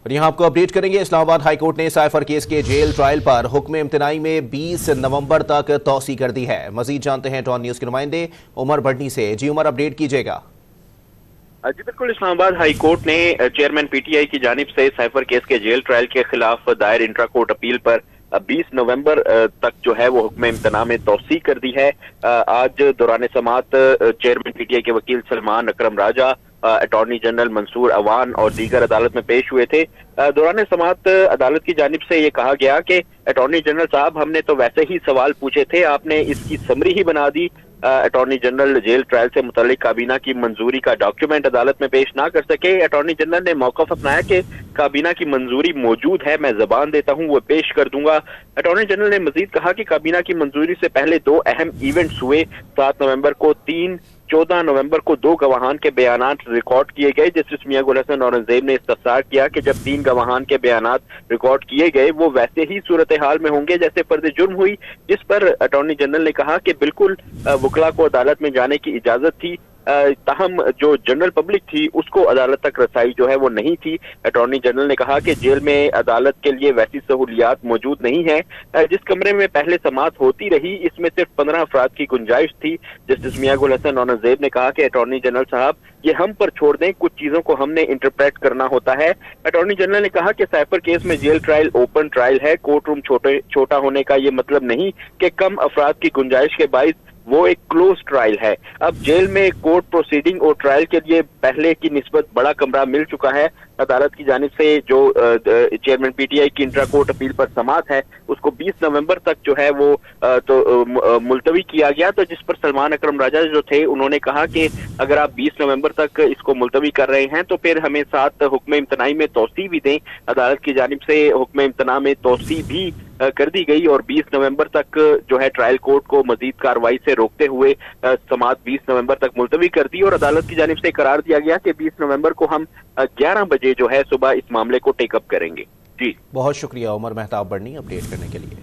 और यहाँ आपको अपडेट करेंगे, इस्लामाबाद हाई कोर्ट ने साइफर केस के जेल ट्रायल पर हुक्म इम्तनाई में 20 नवंबर तक तौसी कर दी है। मजीद जानते हैं टॉन न्यूज़ के नुमाइंदे उमर बढ़नी से। जी उमर, अपडेट कीजिएगा। जी बिल्कुल, इस्लामाबाद हाई कोर्ट ने चेयरमैन पीटीआई की जानिब से साइफर केस के जेल ट्रायल के खिलाफ दायर इंट्रा कोर्ट अपील पर 20 नवंबर तक जो है वो हुक्म इम्तना में तौसी कर दी है। आज दौरान समात चेयरमैन पीटीआई के वकील सलमान अकरम राजा, अटॉर्नी जनरल मंसूर अवान और दीगर अदालत में पेश हुए थे। दौरान समात अदालत की जानिब से ये कहा गया कि अटॉर्नी जनरल साहब, हमने तो वैसे ही सवाल पूछे थे, आपने इसकी समरी ही बना दी। अटॉर्नी जनरल जेल ट्रायल से मुतल्लिक काबीना की मंजूरी का डॉक्यूमेंट अदालत में पेश ना कर सके। अटॉर्नी जनरल ने मौक़िफ़ अपनाया कि काबीना की मंजूरी मौजूद है, मैं ज़बान देता हूँ वो पेश कर दूंगा। अटॉर्नी जनरल ने मजीद कहा कि काबीना की मंजूरी से पहले 2 अहम इवेंट्स हुए। 7 नवंबर को 3, 14 नवंबर को 2 गवाहान के बयानात रिकॉर्ड किए गए। जस्टिस मियां गुल हसन औरंगजेब ने इस्तफसार किया कि जब 3 गवाहान के बयानात रिकॉर्ड किए गए वो वैसे ही सूरत हाल में होंगे जैसे फर्द जुर्म हुई, जिस पर अटॉर्नी जनरल ने कहा कि बिल्कुल वकला को अदालत में जाने की इजाजत थी, ताहम जो जनरल पब्लिक थी उसको अदालत तक रसाई जो है वो नहीं थी। अटॉर्नी जनरल ने कहा कि जेल में अदालत के लिए वैसी सहूलियात मौजूद नहीं है। जिस कमरे में पहले समात होती रही इसमें सिर्फ 15 अफराद की गुंजाइश थी। जस्टिस मियां गुल हसन औरंगजेब ने कहा कि अटॉर्नी जनरल साहब, ये हम पर छोड़ दें, कुछ चीजों को हमने इंटरप्रेट करना होता है। अटॉर्नी जनरल ने कहा कि साइफर केस में जेल ट्रायल ओपन ट्रायल है, कोर्ट रूम छोटा होने का ये मतलब नहीं कि कम अफराद की गुंजाइश के बाइस वो एक क्लोज ट्रायल है। अब जेल में कोर्ट प्रोसीडिंग और ट्रायल के लिए पहले की निस्बत बड़ा कमरा मिल चुका है। अदालत की जानिब से जो चेयरमैन पीटीआई की इंट्रा कोर्ट अपील पर समात है उसको 20 नवंबर तक जो है वो मुलतवी किया गया। तो जिस पर सलमान अकरम राजा जो थे उन्होंने कहा कि अगर आप 20 नवंबर तक इसको मुलतवी कर रहे हैं तो फिर हमें साथ हुक्म इम्तनाई में तौसी भी दें। अदालत की जानिब से हुक्म इम्तना में तौसी भी कर दी गई और 20 नवंबर तक जो है ट्रायल कोर्ट को मजीद कार्रवाई से रोकते हुए समात 20 नवंबर तक मुलतवी कर दी और अदालत की जानिब से करार दिया गया कि 20 नवंबर को हम 11 बजे जो है सुबह इस मामले को टेकअप करेंगे। जी बहुत शुक्रिया उमर मेहताब बढ़नी अपडेट करने के लिए।